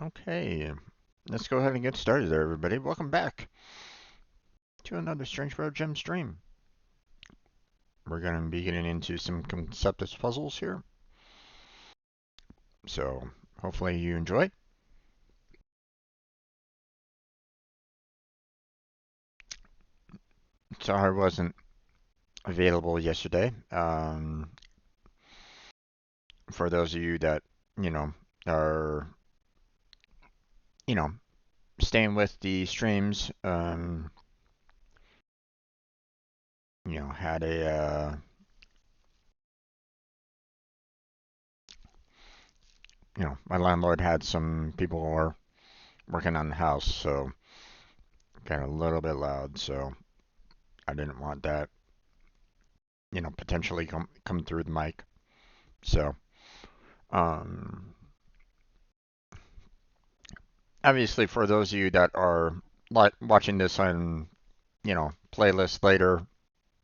Okay, let's go ahead and get started there, everybody. Welcome back to another Strange Road Gem stream. We're going to be getting into some Conceptis puzzles here. So, hopefully you enjoy. Sorry I wasn't available yesterday. For those of you that, are, you know, staying with the streams, had my landlord had some people who were working on the house, so got a little bit loud, so I didn't want that, potentially come through the mic. So, um, obviously, for those of you that are watching this on, playlist later,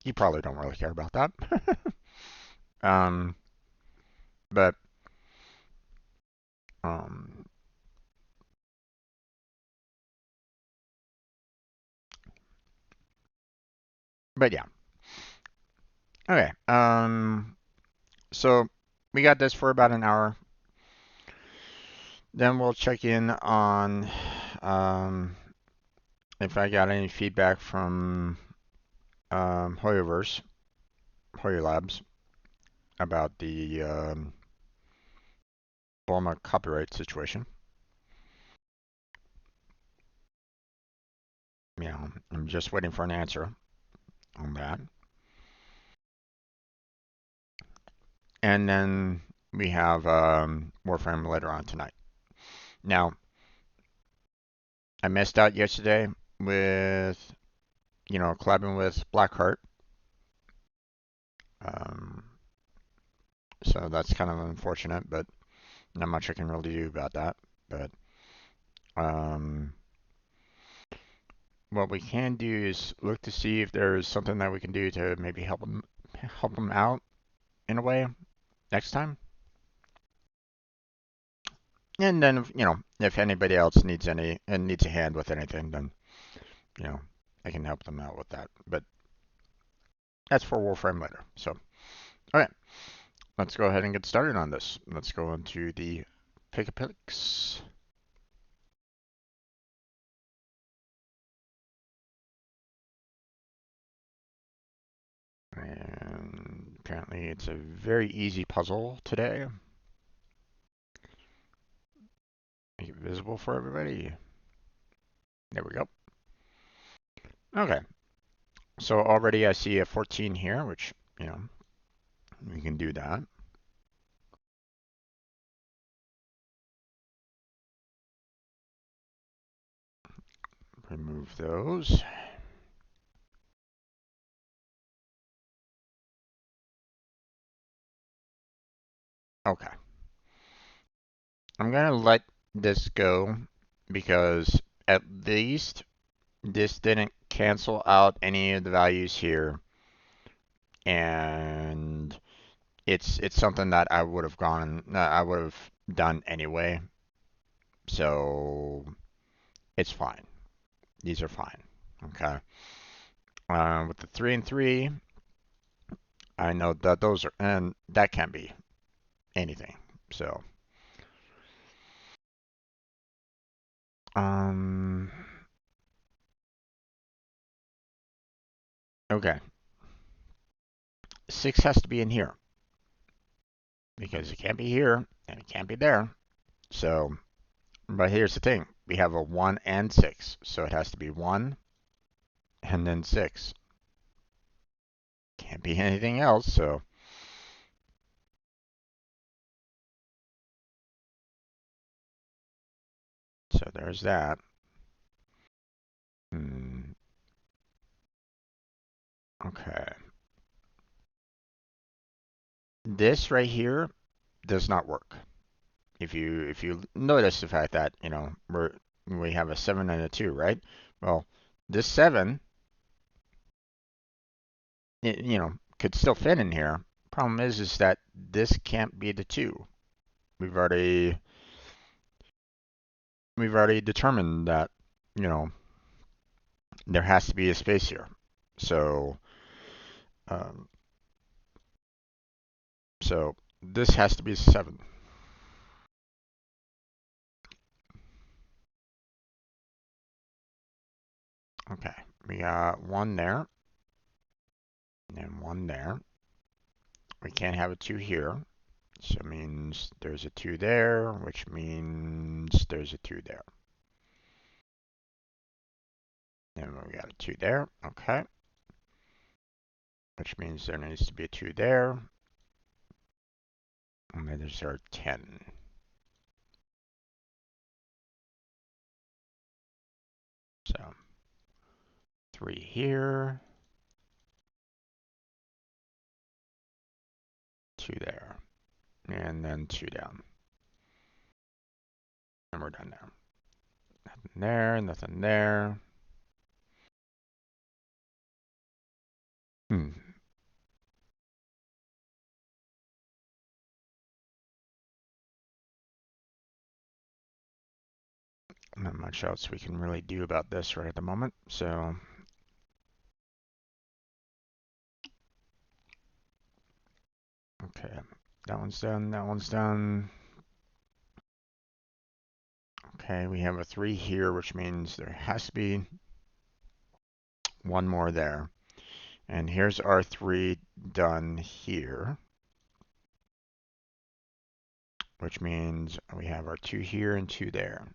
you probably don't really care about that. um, but um, but yeah. Okay. So we got this for about an hour. Then we'll check in on if I got any feedback from Hoyoverse, Hoyo Labs, about the Bulma copyright situation. I'm just waiting for an answer on that. And then we have Warframe later on tonight. Now, I missed out yesterday with, collabing with Blackheart. So that's kind of unfortunate, but not much I can really do about that. But what we can do is look to see if there's something that we can do to maybe help them out in a way next time. And then, if anybody else needs a hand with anything, then, I can help them out with that. But that's for Warframe later. So, okay, let's go ahead and get started on this. Let's go into the Pic-a-Pix. And apparently it's a very easy puzzle today. Make it visible for everybody. There we go. Okay. So already I see a 14 here, which, we can do that. Remove those. Okay. I'm going to let this go because at least this didn't cancel out any of the values here. And it's something that I would have done anyway. So it's fine. These are fine. Okay. With the 3 and 3, I know that those are, and that can't be anything. So, okay. 6 has to be in here because it can't be here and it can't be there. So, but here's the thing. We have a 1 and 6. So it has to be 1 and then 6. Can't be anything else, so. So there's that. Okay. This right here does not work. If you notice the fact that, we have a 7 and a 2, right? Well, this 7, could still fit in here. Problem is that this can't be the 2. We've already we've already determined that, there has to be a space here. So, um, so this has to be 7. Okay, we got 1 there, and 1 there. We can't have a 2 here, so it means there's a 2 there, which means there's a 2 there. And we got a 2 there, okay. Which means there needs to be a 2 there. And then there's our 10. So 3 here, 2 there, and then 2 down. And we're done now. Nothing there, nothing there. Hmm. Not much else we can really do about this right at the moment, so okay, that one's done, that one's done. Okay, we have a 3 here, which means there has to be 1 more there. And here's our 3 done here, which means we have our 2 here and 2 there.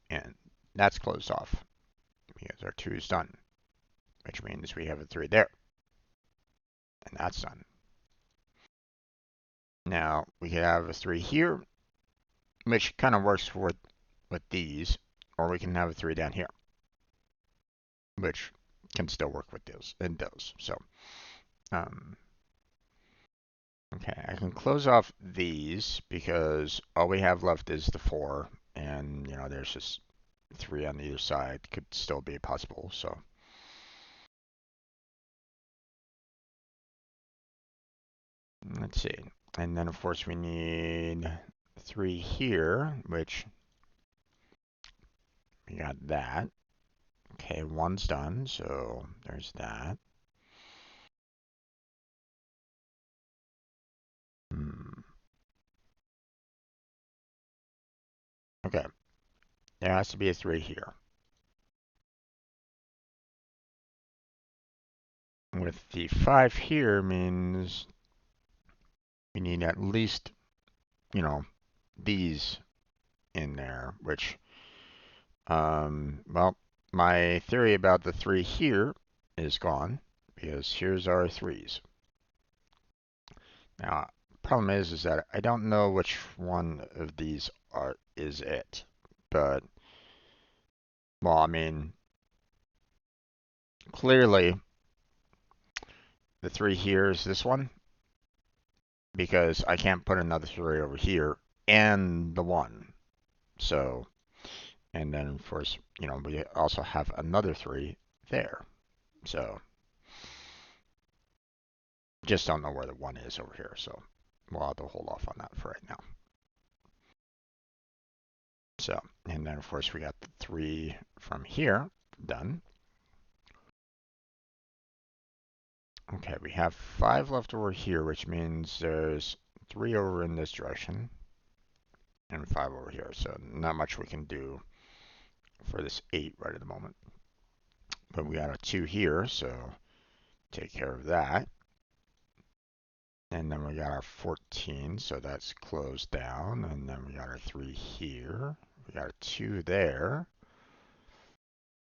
And that's closed off because our 2 is done, which means we have a 3 there. And that's done. Now, we could have a 3 here, which kind of works with these, or we can have a 3 down here, which can still work with those and those. So, okay, I can close off these because all we have left is the 4, and there's just 3 on either side could still be possible. So, let's see. And then of course we need 3 here, which we got that. Okay, 1's done, so there's that. Okay, there has to be a 3 here. With the 5 here means we need at least, these in there, which, well, my theory about the 3 here is gone because here's our 3s. Now, problem is that I don't know which one of these is it, but, well, I mean, clearly the 3 here is this one because I can't put another 3 over here and the 1. So, and then of course, we also have another 3 there. So, just don't know where the 1 is over here. So, we'll have to hold off on that for right now. So, and then of course we got the 3 from here done. Okay, we have 5 left over here, which means there's 3 over in this direction and 5 over here. So not much we can do for this 8 right at the moment. But we got a 2 here, so take care of that. And then we got our 14, so that's closed down. And then we got our 3 here. We got a 2 there.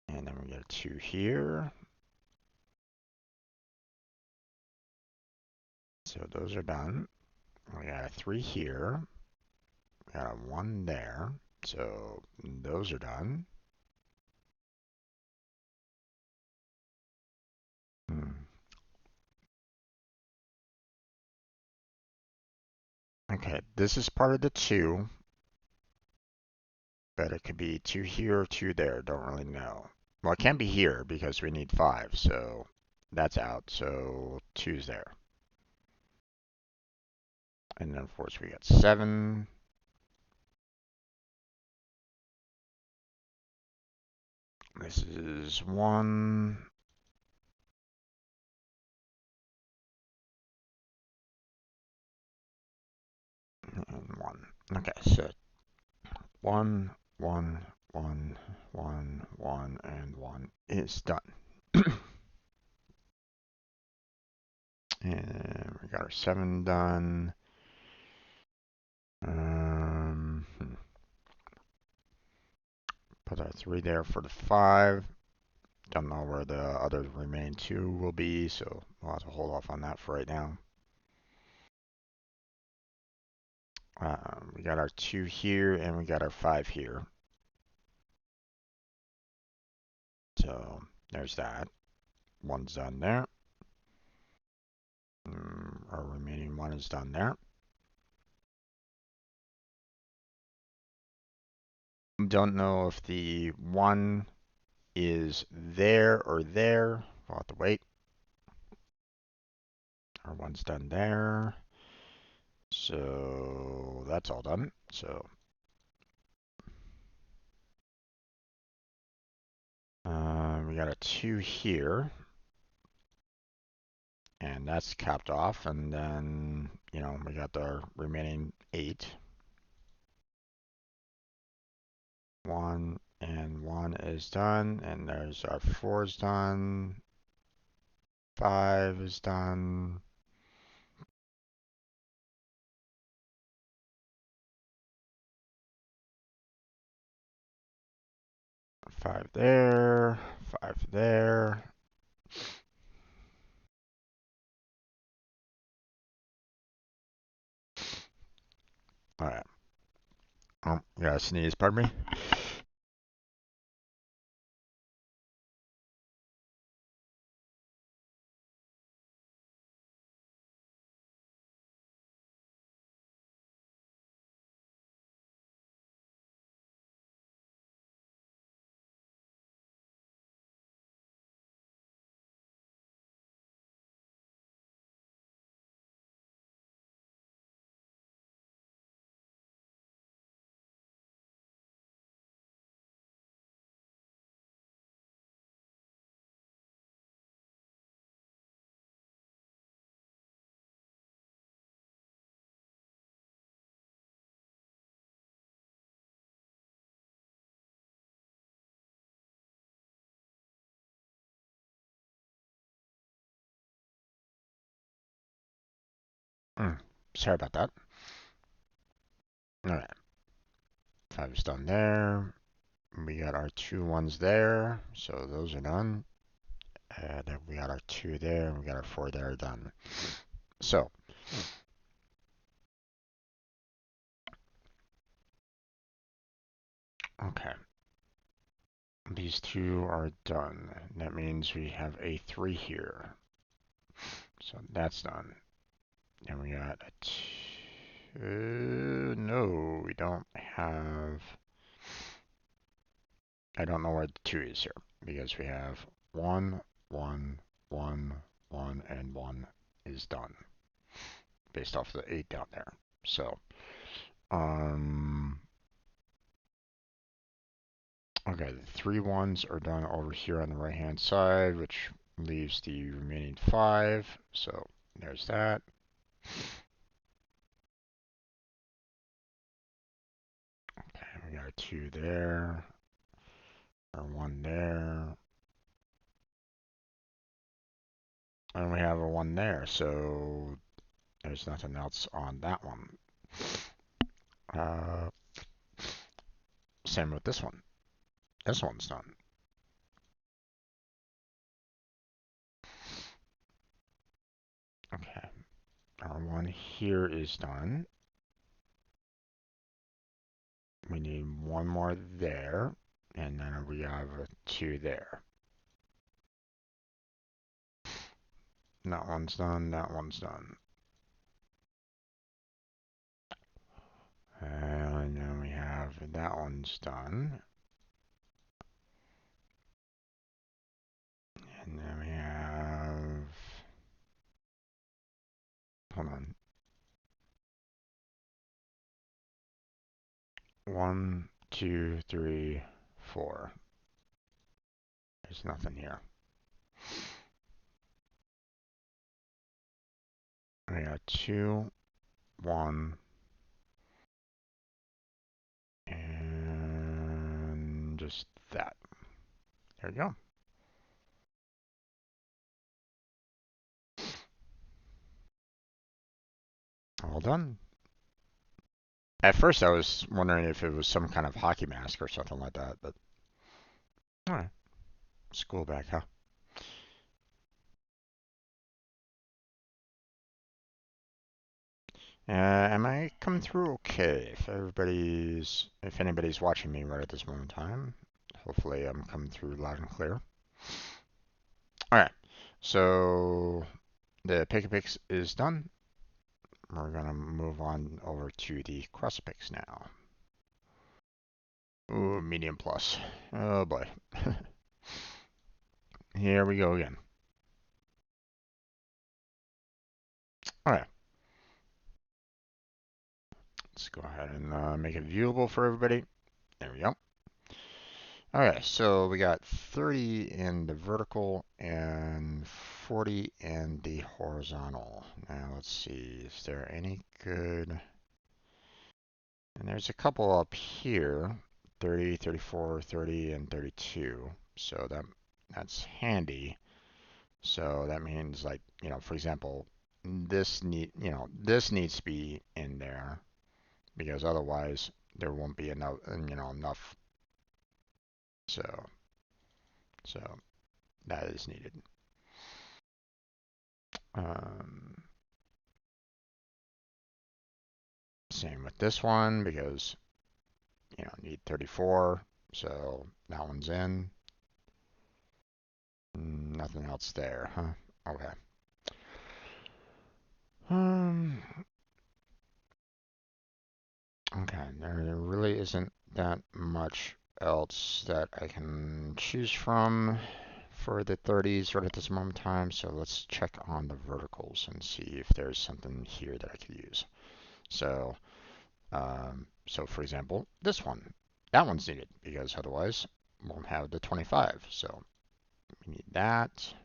And then we got a 2 here. So those are done. We got a 3 here. We got a 1 there. So those are done. Okay, this is part of the 2. But it could be 2 here or 2 there. Don't really know. Well, it can't be here because we need 5. So that's out. So 2's there. And then, of course, we got 7. This is 1. And 1. Okay, so 1, 1, 1, 1, 1, and 1 is done. And we got our 7 done. Put our 3 there for the 5. Don't know where the other remaining 2 will be, so we'll have to hold off on that for right now. We got our 2 here, and we got our 5 here. So there's that. 1's done there. Our remaining 1 is done there. Don't know if the 1 is there or there. We'll have to wait. Our 1's done there. So that's all done. So we got a 2 here. And that's capped off. And then, we got the remaining 8. 1 and 1 is done. And there's our 4 is done. 5 is done. 5 there. 5 there. All right. You gotta sneeze, pardon me. Sorry about that. All right. 5 is done there. We got our 2 1s there, so those are done. And then we got our 2 there, and we got our 4 there done. So, okay. These 2 are done. That means we have a 3 here. So that's done. And we got a 2. No, we don't have. I don't know where the 2 is here because we have 1, 1, 1, 1, and 1 is done based off the 8 down there. So, okay, the 3 1s are done over here on the right hand side, which leaves the remaining 5. So there's that. Okay, we got a 2 there, or 1 there, and we have a 1 there. So there's nothing else on that one. Same with this one. This one's done. Okay, our 1 here is done. We need 1 more there, and then we have a 2 there. That one's done, that one's done. And then we have that one's done. And then we have, hold on. 1, 2, 3, 4. There's nothing here. I got 2, 1, and just that. There we go. All done. At first I was wondering if it was some kind of hockey mask or something like that, but alright. School back, huh? Am I coming through okay? If anybody's watching me right at this moment in time, hopefully I'm coming through loud and clear. Alright, so the Pic-a-Pix is done. We're gonna move on over to the Cross-a-Pix now. Ooh, medium plus. Oh boy. Here we go again. Alright. Let's go ahead and make it viewable for everybody. There we go. Okay, so we got 30 in the vertical and 40 in the horizontal. Now let's see, is there any good? And there's a couple up here, 30, 34, 30, and 32. So that's handy. So that means, like, for example, this needs to be in there because otherwise there won't be enough. So that is needed. Same with this one because need 34, so that one's in. Nothing else there, huh? Okay. Okay, there really isn't that much else that I can choose from for the 30s right at this moment in time, so let's check on the verticals and see if there's something here that I could use. So, so for example, this one. That one's needed because otherwise won't have the 25. So we need that.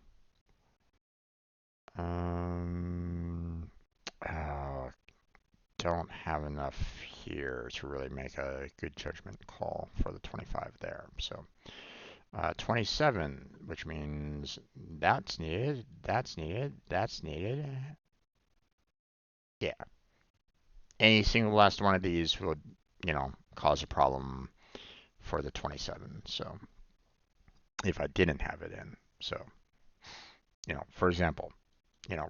Don't have enough here to really make a good judgment call for the 25 there. So 27, which means that's needed, that's needed, that's needed. Yeah. Any single last one of these would, cause a problem for the 27. So if I didn't have it in. So, for example,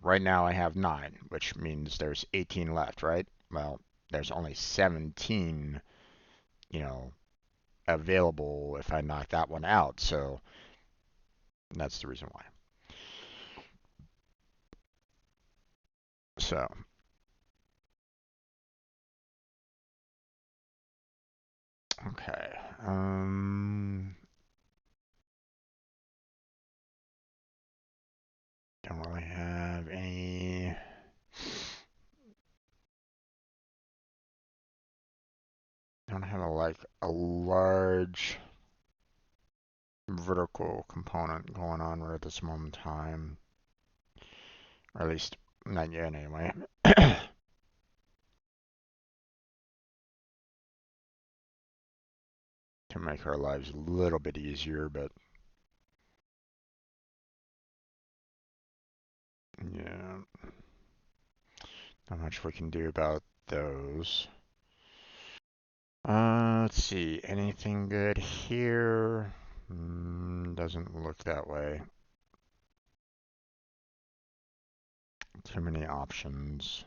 right now I have 9, which means there's 18 left, right? Well, there's only 17, available if I knock that one out. So that's the reason why. So, okay. Don't really have any. Don't have a large vertical component going on right at this moment in time. Or at least not yet anyway. To make our lives a little bit easier, but yeah, not much we can do about those. Let's see, anything good here? Doesn't look that way. Too many options.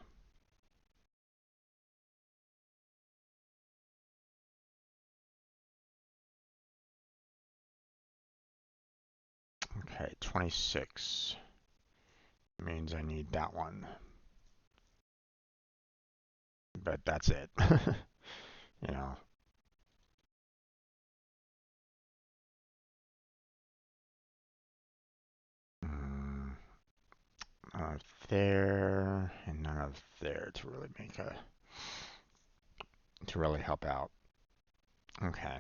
Okay, 26 means I need that one. But that's it. you know. None of there and none of there to really to really help out. Okay.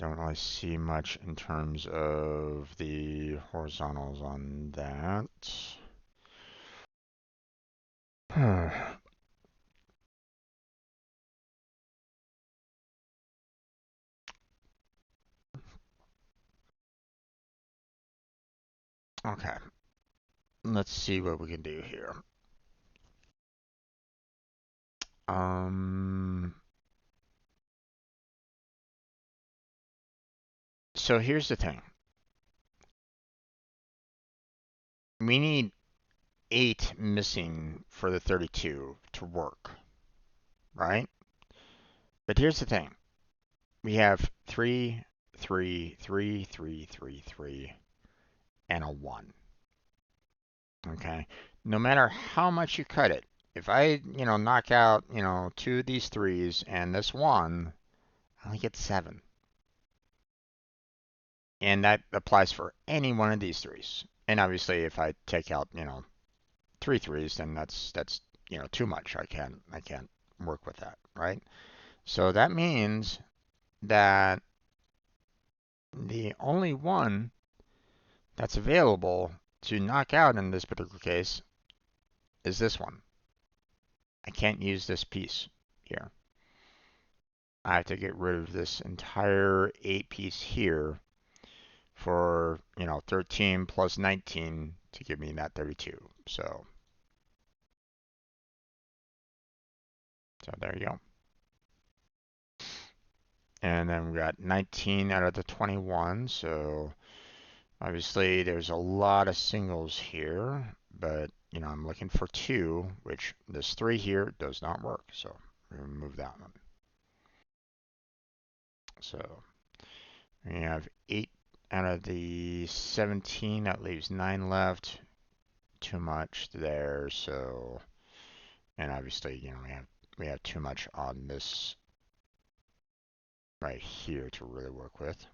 don't really see much in terms of the horizontals on that. Okay, let's see what we can do here. So here's the thing. We need 8 missing for the 32 to work, right? But here's the thing. We have 3, 3, 3, 3, 3, 3, and a 1. Okay? No matter how much you cut it, if I, knock out, 2 of these 3s and this 1, I only get 7. And that applies for any one of these 3s. And obviously, if I take out, 3 3s, then that's too much. I can't work with that, right? So that means that the only one that's available to knock out in this particular case is this one. I can't use this piece here. I have to get rid of this entire 8 piece here for, 13 plus 19 to give me that 32. So there you go. And then we got 19 out of the 21. So obviously there's a lot of singles here, but I'm looking for 2, which this 3 here does not work. So remove that one. So we have 8 out of the 17. That leaves 9 left. Too much there. So, and obviously, we have too much on this right here to really work with.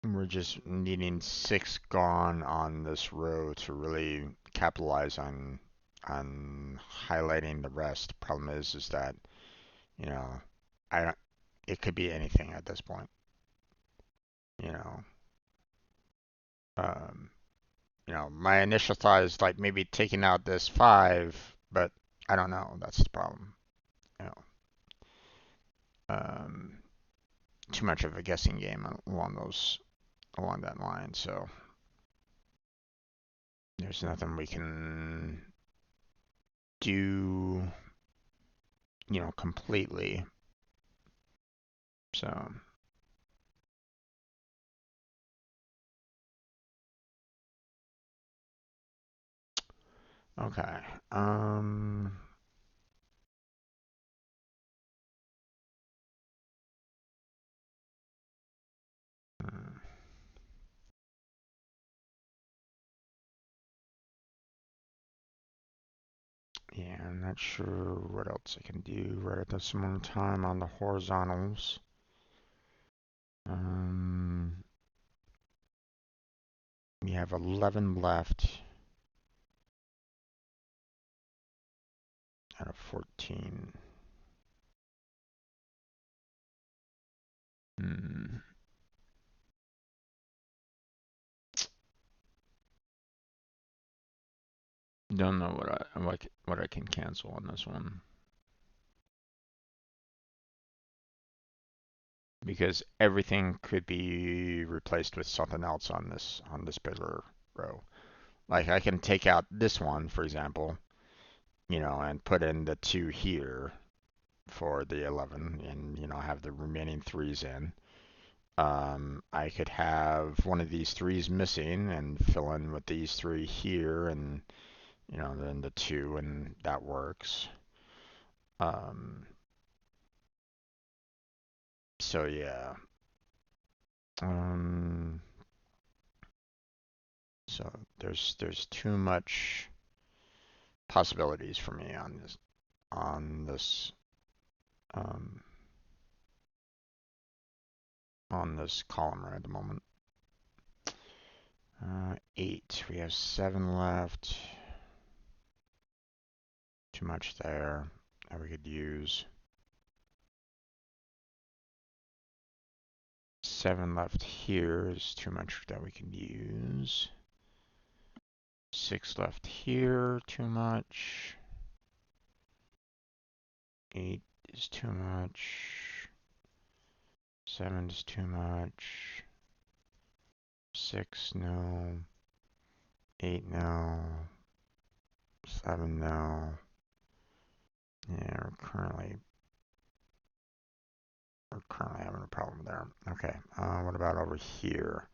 We're just needing 6 gone on this row to really capitalize on highlighting the rest. Problem is that, I don't, it could be anything at this point. Um, my initial thought is like maybe taking out this 5, but I don't know. That's the problem. You know, too much of a guessing game along that line. So there's nothing we can do, completely. So. Okay. Yeah, I'm not sure what else I can do right at this moment in time on the horizontals. We have 11 left out of 14. Don't know what I can cancel on this one. Because everything could be replaced with something else on this particular row. Like I can take out this one, for example, and put in the 2 here for the 11 and, have the remaining 3s in. I could have one of these 3s missing and fill in with these 3 here and, then the 2, and that works. So yeah. So there's too much possibilities for me on this on this column right at the moment. 8. We have 7 left. Too much there that we could use. 7 left here is too much that we can use. 6 left here, too much. 8 is too much. 7 is too much. 6, no. 8, no. 7, no. Yeah, we're currently having a problem there. Okay, what about over here?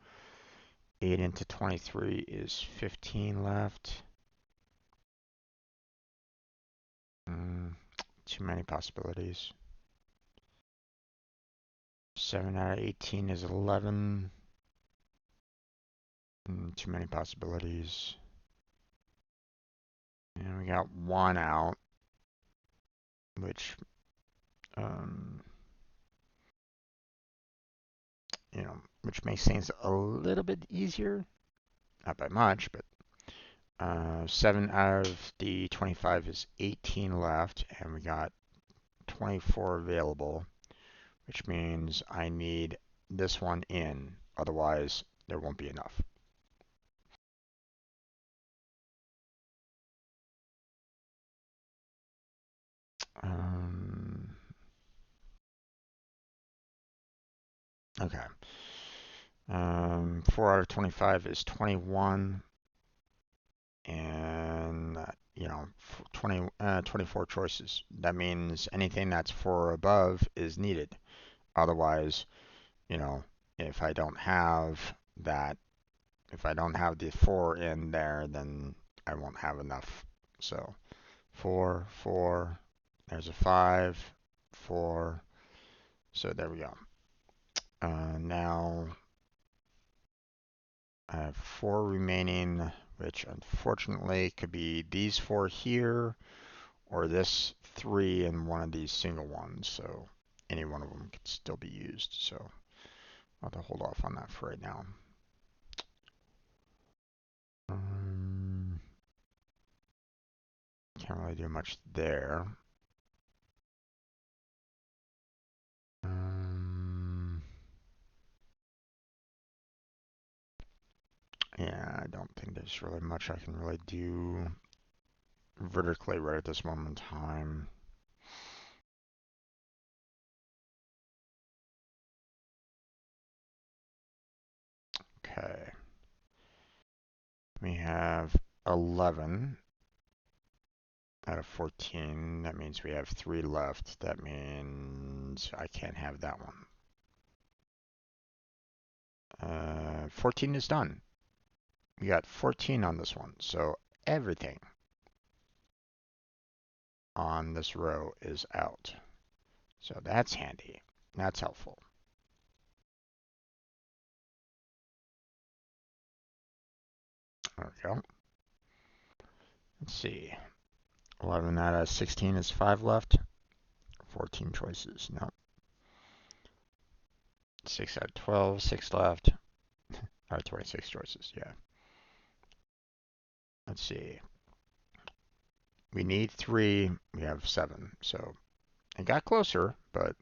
8 into 23 is 15 left. Too many possibilities. 7 out of 18 is 11. Too many possibilities. And we got 1 out, which, you know, which makes things a little bit easier. Not by much, but 7 out of the 25 is 18 left, and we got 24 available, which means I need this one in, otherwise there won't be enough. Okay. 4 out of 25 is 21, and you know, 24 choices. That means anything that's 4 or above is needed. Otherwise, you know, if I don't have that, if I don't have the 4 in there, then I won't have enough. So 4, 4, there's a 5, 4. So there we go. Now I have 4 remaining, which unfortunately could be these 4 here, or this 3 and one of these single ones. So any one of them could still be used. So I'll have to hold off on that for right now. Can't really do much there. Yeah, I don't think there's really much I can really do vertically right at this moment in time. Okay. We have 11 out of 14. That means we have 3 left. That means I can't have that one. 14 is done. We got 14 on this one. So everything on this row is out. So that's handy. That's helpful. There we go. Let's see. 11 out of 16 is 5 left. 14 choices. No. 6 out of 12, 6 left. Or 26 choices, yeah. Let's see. We need 3. We have 7. So it got closer, but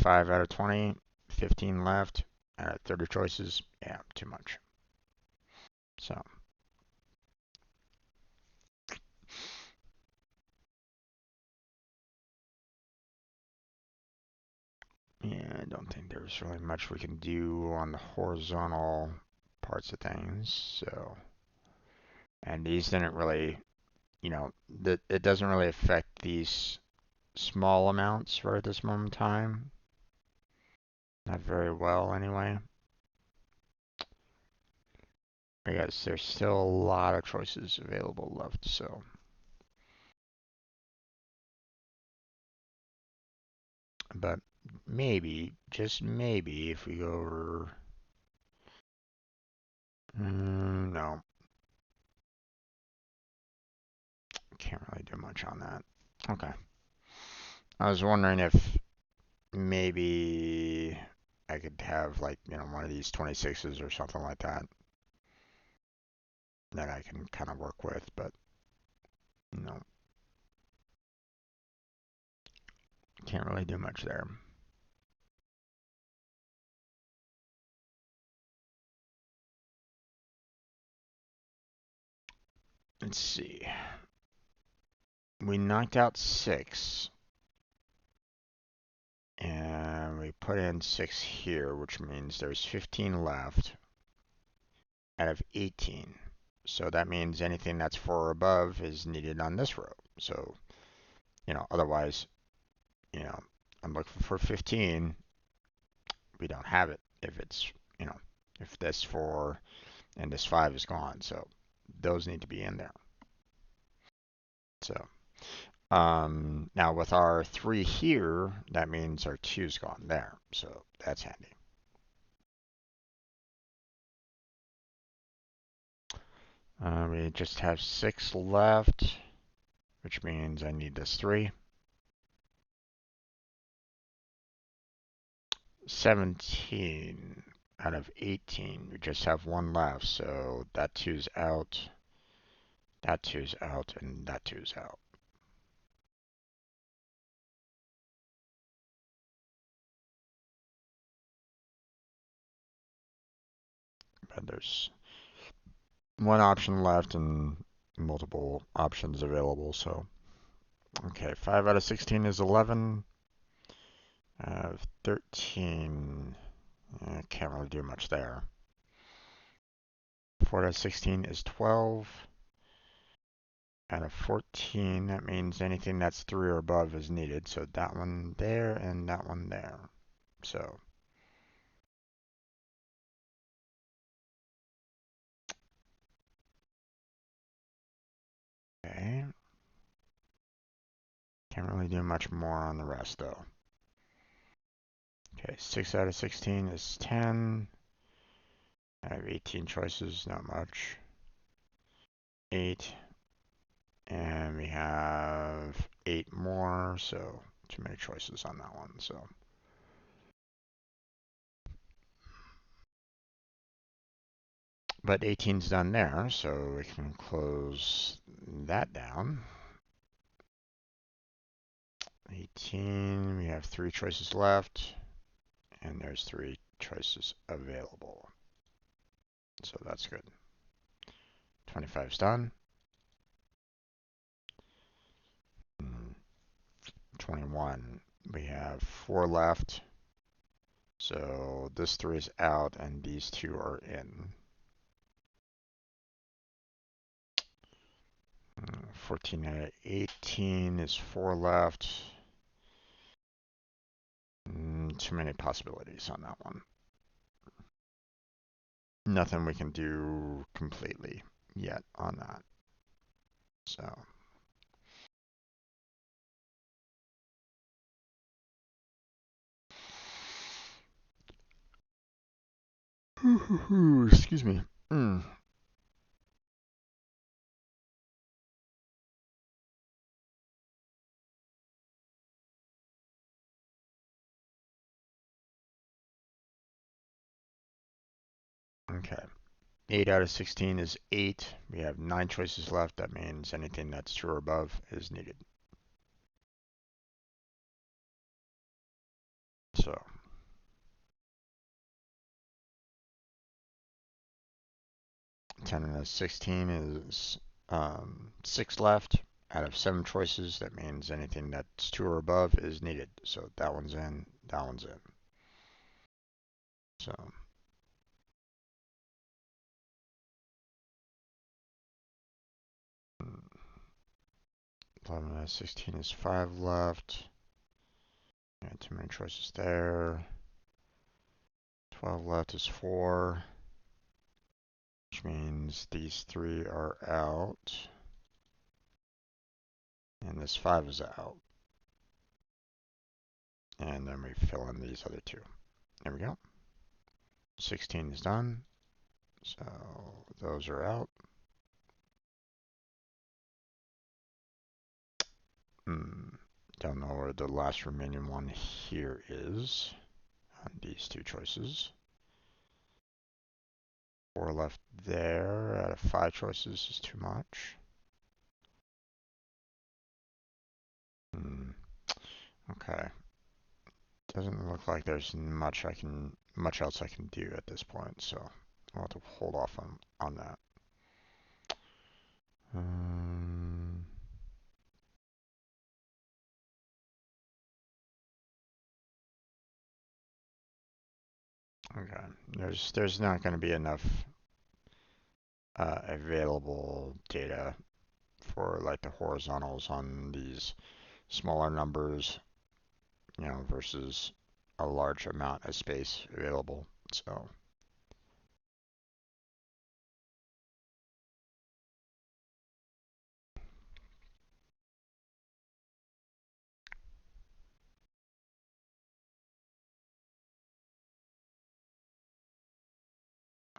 5 out of 20, 15 left. 30 choices. Yeah, too much. So. Yeah, I don't think there's really much we can do on the horizontal parts of things. So. And these didn't really, you know, it doesn't really affect these small amounts right at this moment in time. Not very well, anyway. I guess there's still a lot of choices available left, so. But maybe, just maybe, if we go over. No. Can't really do much on that. Okay. I was wondering if maybe I could have like, one of these 26s or something like that that I can kind of work with, but can't really do much there. Let's see. We knocked out 6. And we put in 6 here, which means there's 15 left out of 18. So that means anything that's 4 or above is needed on this row. So, otherwise, I'm looking for 15. We don't have it if it's, if this 4 and this 5 is gone. So those need to be in there. So, now with our 3 here, that means our 2's gone there. So that's handy. We just have 6 left, which means I need this 3. 17 out of 18. We just have 1 left, so that 2's out, that 2's out, and that 2's out. But there's 1 option left and multiple options available, so. Okay, 5 out of 16 is 11. 13. Can't really do much there. 4 out of 16 is 12. Out of 14, that means anything that's 3 or above is needed. So that one there and that one there. So okay. Can't really do much more on the rest though. Okay, 6 out of 16 is 10. I have 18 choices, not much. 8. And we have 8 more, so too many choices on that one. So but 18's done there, so we can close that down. 18, we have 3 choices left, and there's 3 choices available. So that's good. 25's done. 21, we have 4 left. So this 3 is out, and these 2 are in. 14 out of 18 is 4 left. Too many possibilities on that one. Nothing we can do completely yet on that. So. Excuse me. Okay. 8 out of 16 is 8. We have 9 choices left. That means anything that's 2 or above is needed. So. Ten out of 16 is 6 left. Out of 7 choices, that means anything that's 2 or above is needed. So that one's in, that one's in. So. 11 out of 16 is 5 left. Too many choices there. 12 left is 4. Which means these 3 are out. And this 5 is out. And then we fill in these other 2. There we go. 16 is done. So those are out. don't know where the last remaining one here is on these two choices. 4 left there out of 5 choices is too much. Okay. Doesn't look like there's much else I can do at this point, so I'll have to hold off on that. Okay. There's not going to be enough available data for like the horizontals on these smaller numbers, you know, versus a large amount of space available. So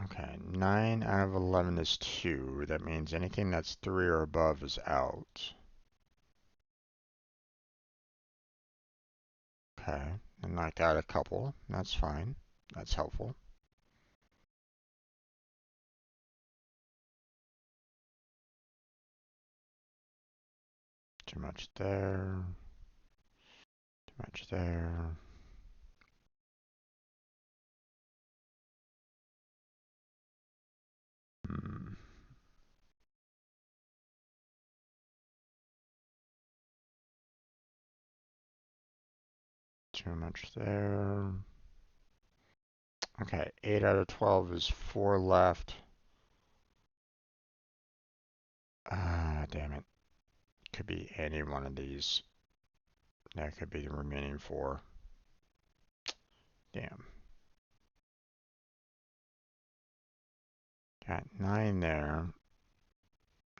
okay, 9 out of 11 is 2. That means anything that's 3 or above is out. Okay, I knocked out a couple. That's fine. That's helpful. Too much there. Too much there. Too much there. Okay, 8 out of 12 is 4 left. Ah, damn it. Could be any one of these. That could be the remaining 4. Damn. Got 9 there.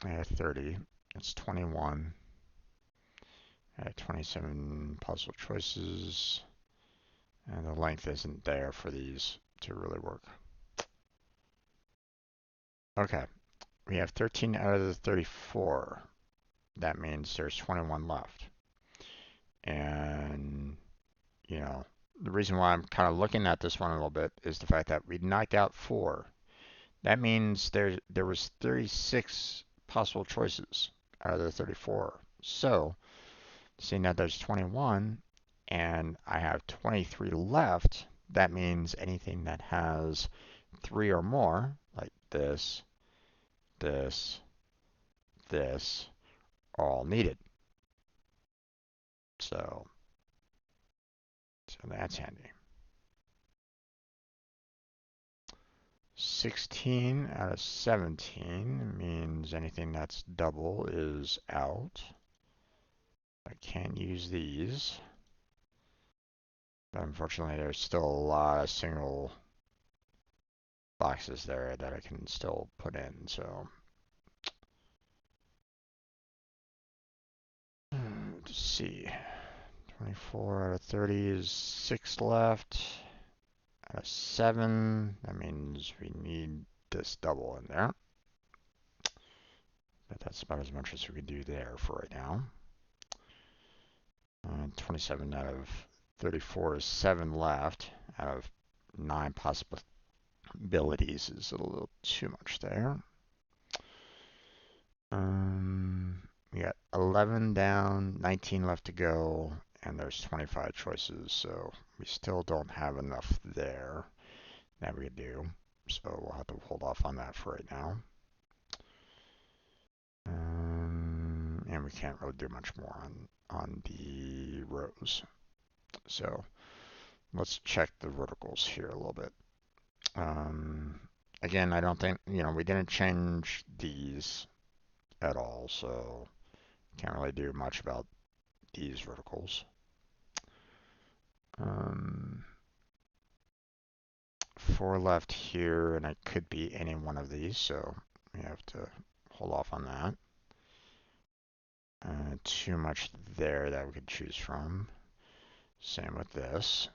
I have 30. That's 21. I have 27 puzzle choices. And the length isn't there for these to really work. Okay. We have 13 out of the 34. That means there's 21 left. And, you know, the reason why I'm kind of looking at this one a little bit is the fact that we knocked out 4. That means there was 36 possible choices out of the 34. So, seeing that there's 21 and I have 23 left, that means anything that has 3 or more, like this, this, this, are all needed. So that's handy. 16 out of 17 means anything that's double is out. I can't use these. But unfortunately, there's still a lot of single boxes there that I can still put in, so. Let's see. 24 out of 30 is 6 left. Out of 7, that means we need this double in there. But that's about as much as we can do there for right now. 27 out of 34 is 7 left out of 9 possibilities is a little too much there. We got 11 down, 19 left to go, and there's 25 choices, so we still don't have enough there that we could do. So we'll have to hold off on that for right now. And we can't really do much more on the rows. So let's check the verticals here a little bit. Again, I don't think, you know, we didn't change these at all, so can't really do much about these verticals. 4 left here, and it could be any one of these, so we have to hold off on that. Too much there that we could choose from. Same with this.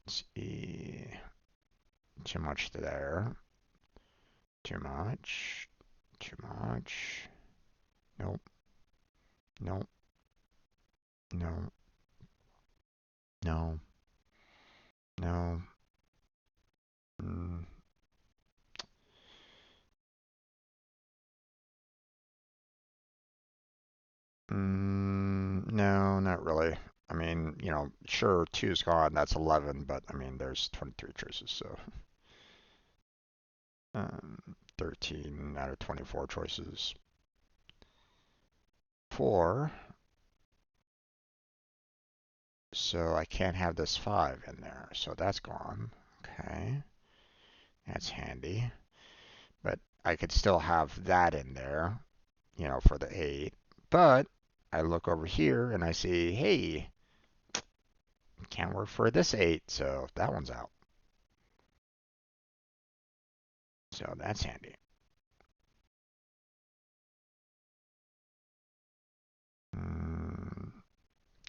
Let's see. Too much there. Too much. Too much. Nope. Nope. No. No. No. Mm, no, not really. I mean, sure, two's gone, that's 11, but I mean, there's 23 choices, so 13 out of 24 choices. 4, so I can't have this 5 in there, so that's gone. Okay, that's handy. But I could still have that in there, for the 8. But I look over here and I see, hey, can't work for this 8, so that one's out. So that's handy.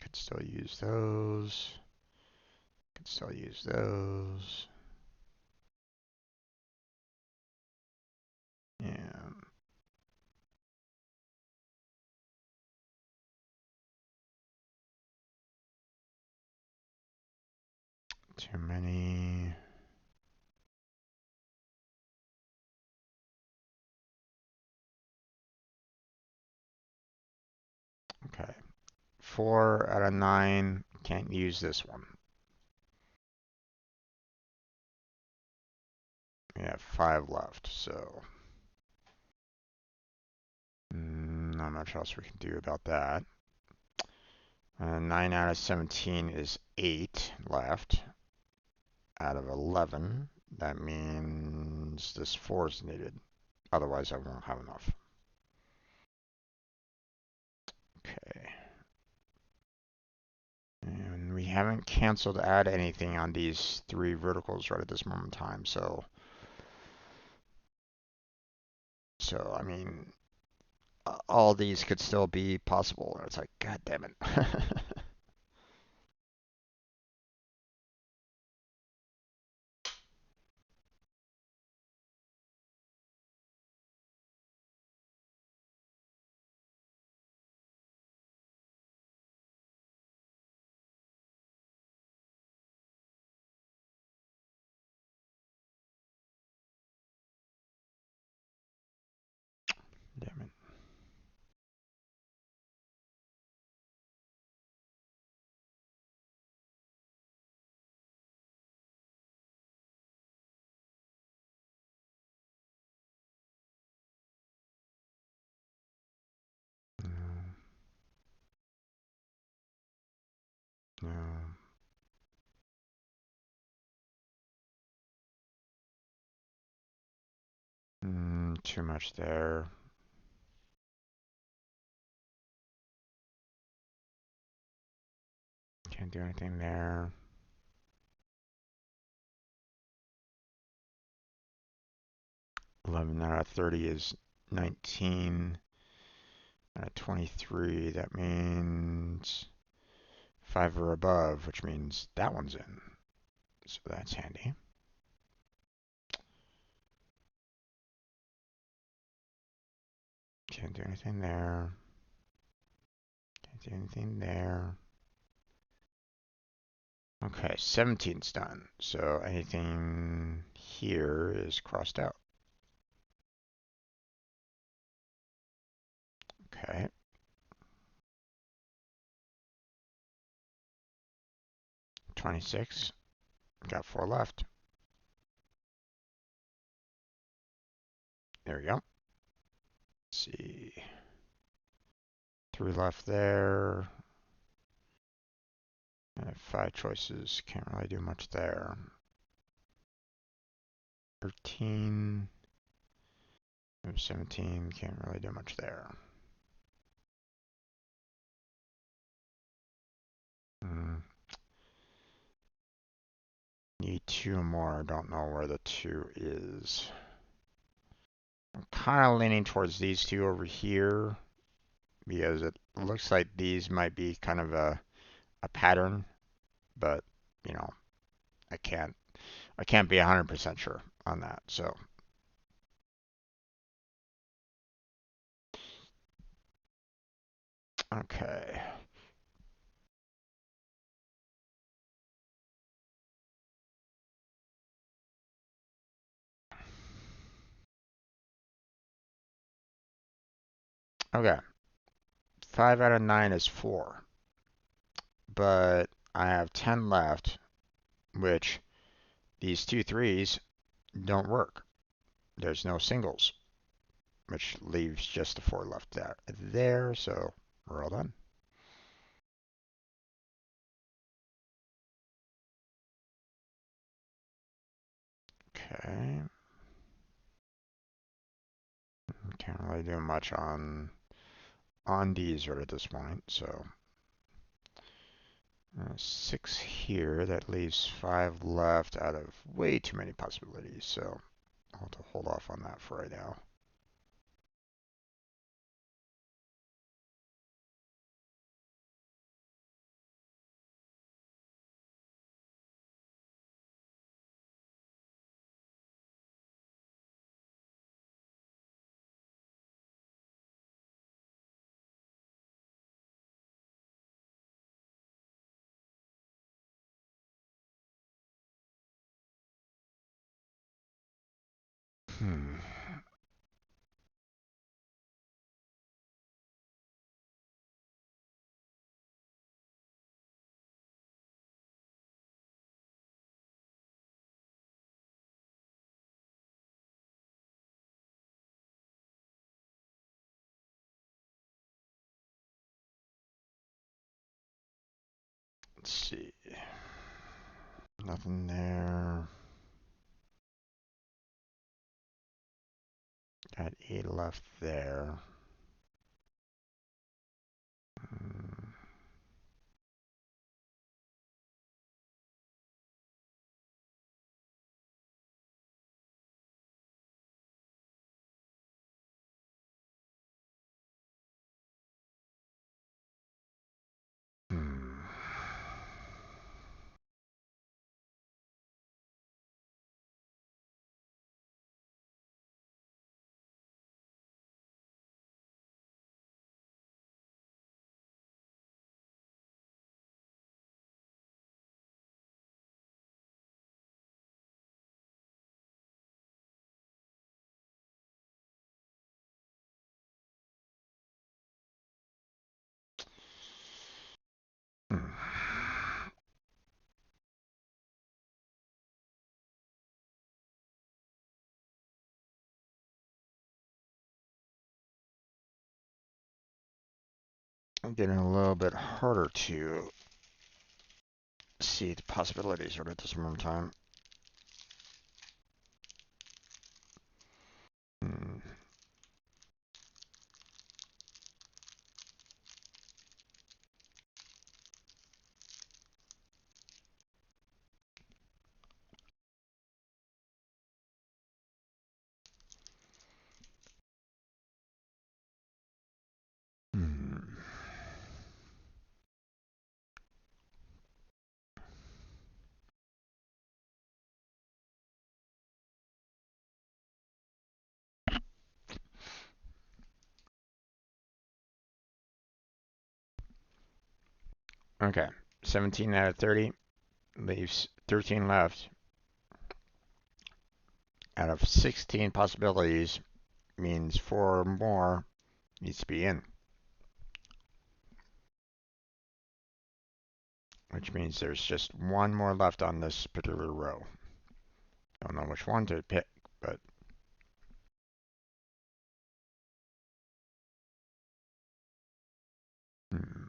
Could still use those. Could still use those. Yeah. Too many. Okay. 4 out of 9. Can't use this one. We have 5 left, so not much else we can do about that. 9 out of 17 is 8 left out of 11. That means this 4 is needed. Otherwise, I won't have enough. Okay. And we haven't canceled add anything on these 3 verticals right at this moment in time, so I mean, all these could still be possible. It's like, god damn it. Damn it. No. Too much there. Can't do anything there. 11 out of 30 is 19 out of 23. That means 5 or above, which means that one's in. So that's handy. Can't do anything there. Can't do anything there. Okay, 17's done. So anything here is crossed out. Okay. 26. Got 4 left. There we go. Let's see. 3 left there. I have 5 choices. Can't really do much there. 13. I have 17. Can't really do much there. Need 2 more. Don't know where the 2 is. I'm kind of leaning towards these 2 over here because it looks like these might be kind of a pattern, but I can't be 100% sure on that. So okay. Okay, 5 out of 9 is 4, but I have 10 left, which these 2 threes don't work. There's no singles, which leaves just the 4 left there, so we're all done. Okay. Can't really do much on these right at this point, so 6 here, that leaves 5 left out of way too many possibilities, so I'll have to hold off on that for right now. Hmm. Let's see. Nothing there. Got 8 left there. Hmm. Hmm. Hmm. I'm getting a little bit harder to see the possibilities right at this moment in time. Hmm. Hmm. Okay, 17 out of 30 leaves 13 left. Out of 16 possibilities means 4 more needs to be in, which means there's just 1 more left on this particular row. Don't know which one to pick, but hmm.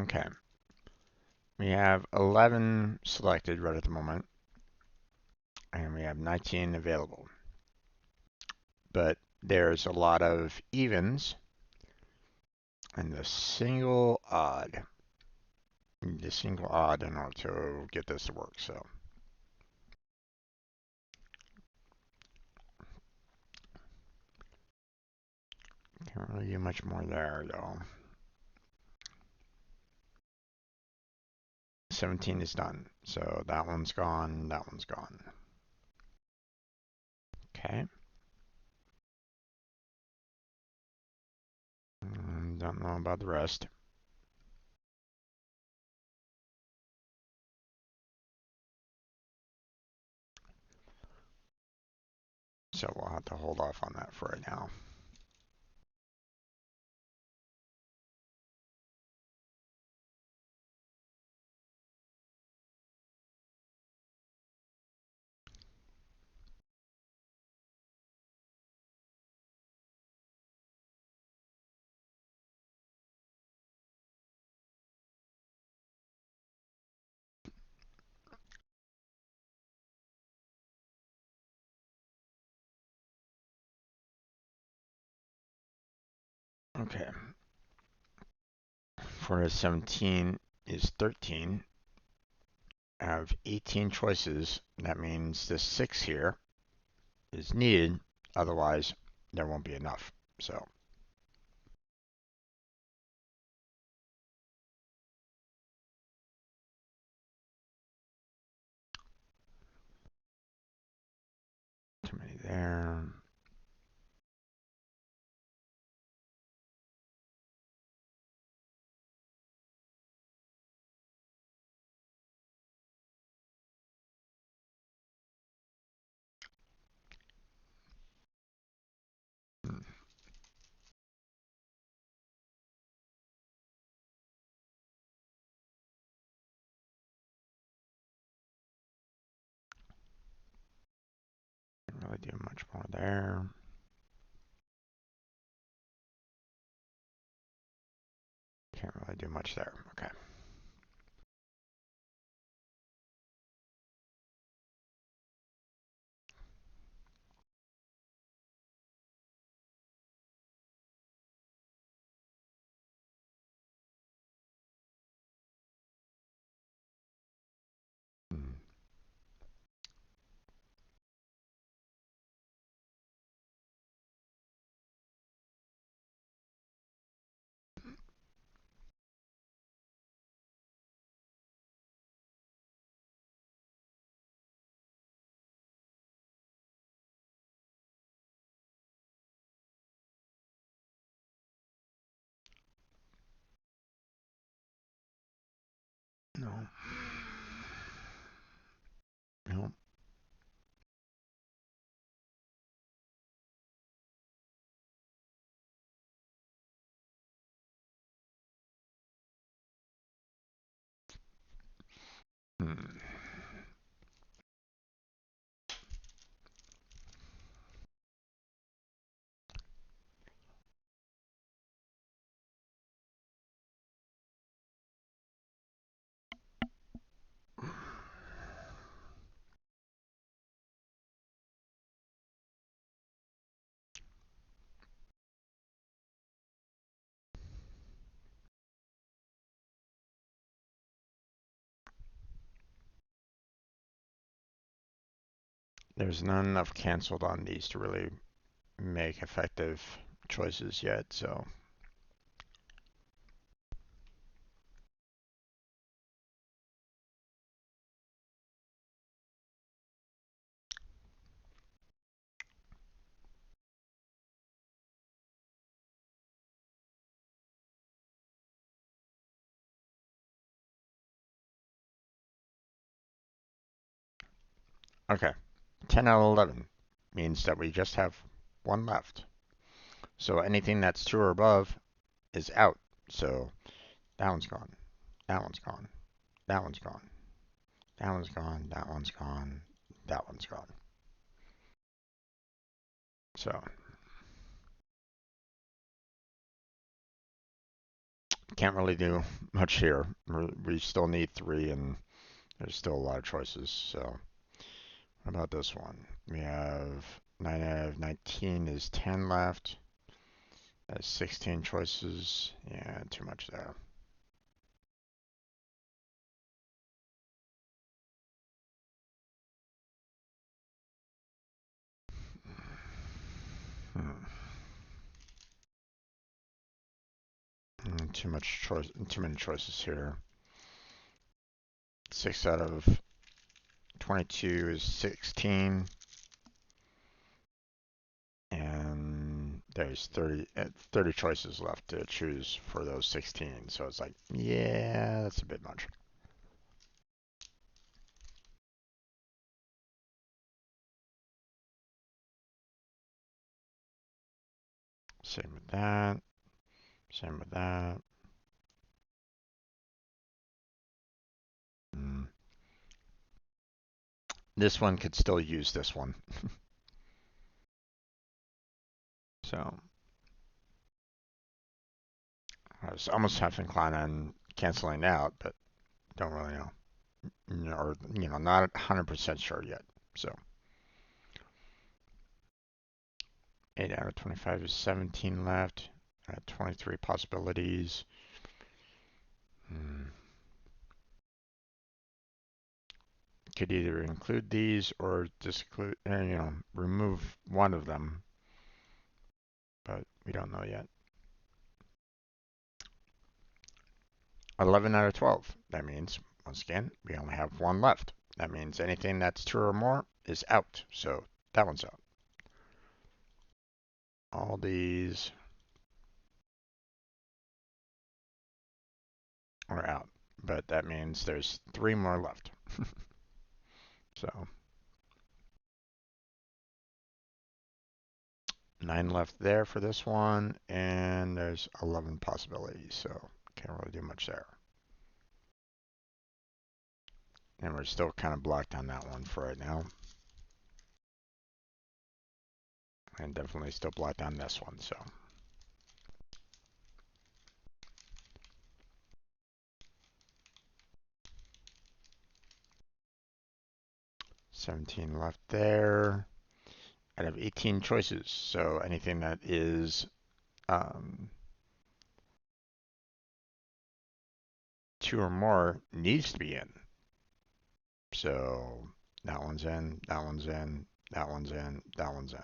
Okay. We have 11 selected right at the moment, and we have 19 available. But there's a lot of evens and the single odd. The single odd in order to get this to work, so. Can't really do much more there, though. 17 is done, so that one's gone, that one's gone. Okay. Don't know about the rest. So we'll have to hold off on that for right now. Okay. 417 is 13. I have 18 choices. That means this 6 here is needed. Otherwise, there won't be enough. So too many there. Hmm, Can't really do much more there. Can't really do much there. Okay. Hmm. No. No. Hmm. There's not enough canceled on these to really make effective choices yet, so okay. 10 out of 11 means that we just have one left. So anything that's 2 or above is out. So that one's gone. That one's gone. That one's gone. That one's gone. That one's gone. That one's gone. So can't really do much here. We still need 3 and there's still a lot of choices. So what about this one? We have 9 out of 19 is 10 left. That's 16 choices. Yeah, too much there. Hmm. Too much choice. Too many choices here. 6 out of 22 is 16. And there's 30 choices left to choose for those 16. So it's like, yeah, that's a bit much. Same with that. Same with that. This one could still use this one. So I was almost half inclined on canceling out, but don't really know. Or, not 100% sure yet. So 8 out of 25 is 17 left. 23 possibilities. Could either include these or disclude, remove one of them, but we don't know yet. 11 out of 12. That means, once again, we only have one left. That means anything that's 2 or more is out. So that one's out. All these are out, but that means there's 3 more left. So 9 left there for this one, and there's 11 possibilities, so can't really do much there. And we're still kind of blocked on that one for right now. And definitely still blocked on this one, so. $17 left there. Out of 18 choices, so anything that is 2 or more needs to be in. So that one's in, that one's in, that one's in, that one's in.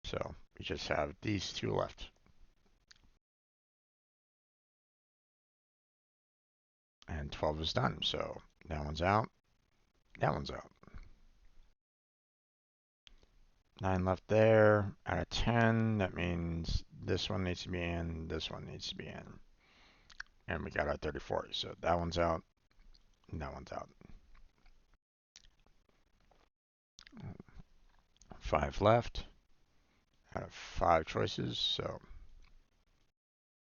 So we just have these 2 left. And 12 is done, so that one's out, that one's out. 9 left there. Out of 10, that means this one needs to be in, this one needs to be in. And we got our 34, so that one's out, and that one's out. 5 left out of 5 choices, so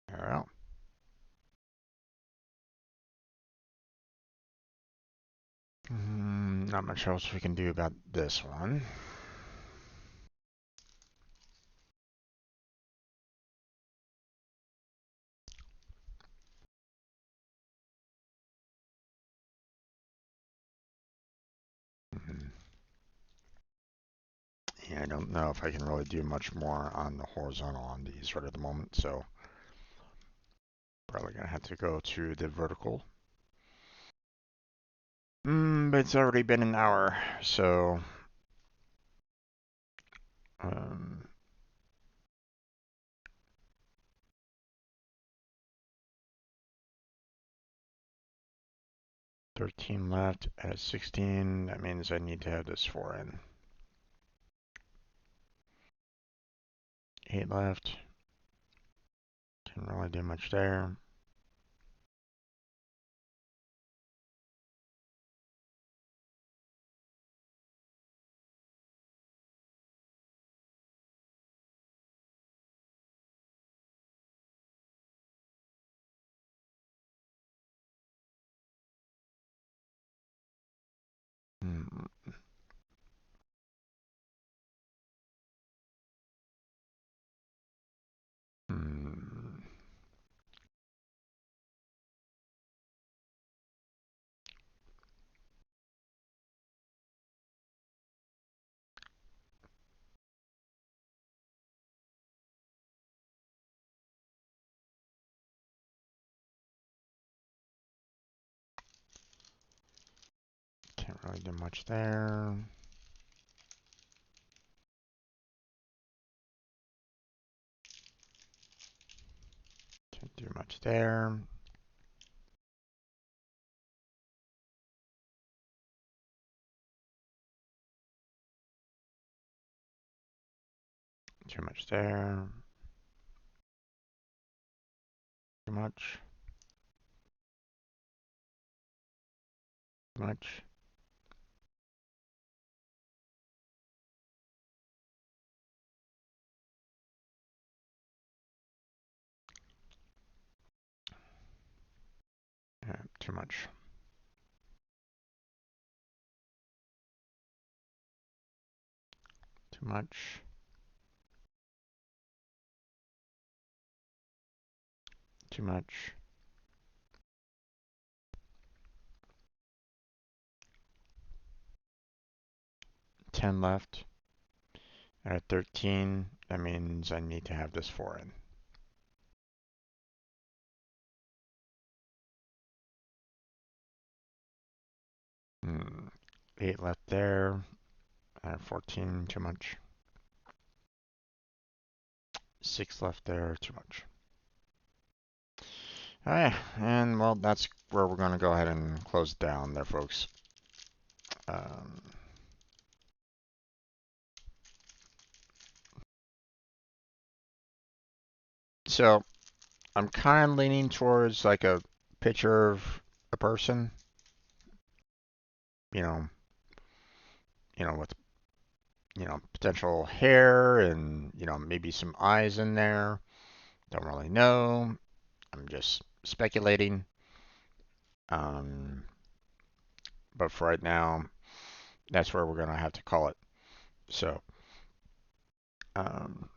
there we go. Not much else we can do about this one. Yeah, I don't know if I can really do much more on the horizontal on these right at the moment, so probably gonna have to go to the vertical. But it's already been an hour, so 13 left at 16. That means I need to have this 4 in. 8 left. Can't really do much there. Can't really do much there. Can't do much there. Too much there. Too much. Too much. Too much. Too much. Too much. Ten left. At 13, that means I need to have this 4 in. 8 left there. 14, too much. 6 left there, too much. Alright, and well, that's where we're going to go ahead and close down there, folks. So I'm kind of leaning towards like a picture of a person, you know, with potential hair and maybe some eyes in there. Don't really know. I'm just speculating. But for right now, that's where we're gonna have to call it. So, um,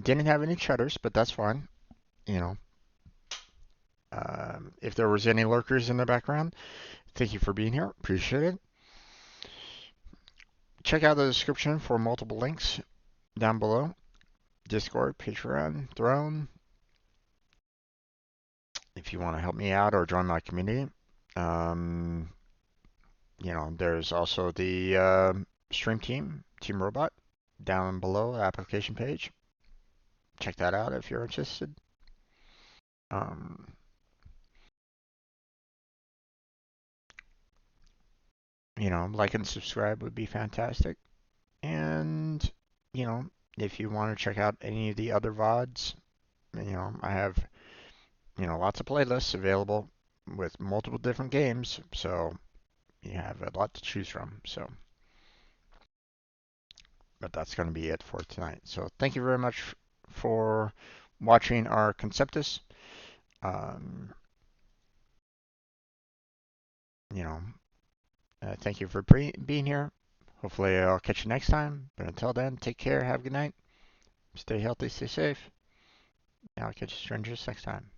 didn't have any shutters, but that's fine. You know, if there was any lurkers in the background, thank you for being here. Appreciate it. Check out the description for multiple links down below. Discord, Patreon, Throne. If you want to help me out or join my community, there's also the stream team, Team Robot, down below the application page. Check that out if you're interested. Um, like and subscribe would be fantastic. And, if you want to check out any of the other VODs, I have, lots of playlists available with multiple different games. So you have a lot to choose from. But that's going to be it for tonight. So thank you very much for watching our Conceptis. Um, you know, thank you for being here. Hopefully, I'll catch you next time. But until then, take care. Have a good night. Stay healthy. Stay safe. And I'll catch you strangers next time.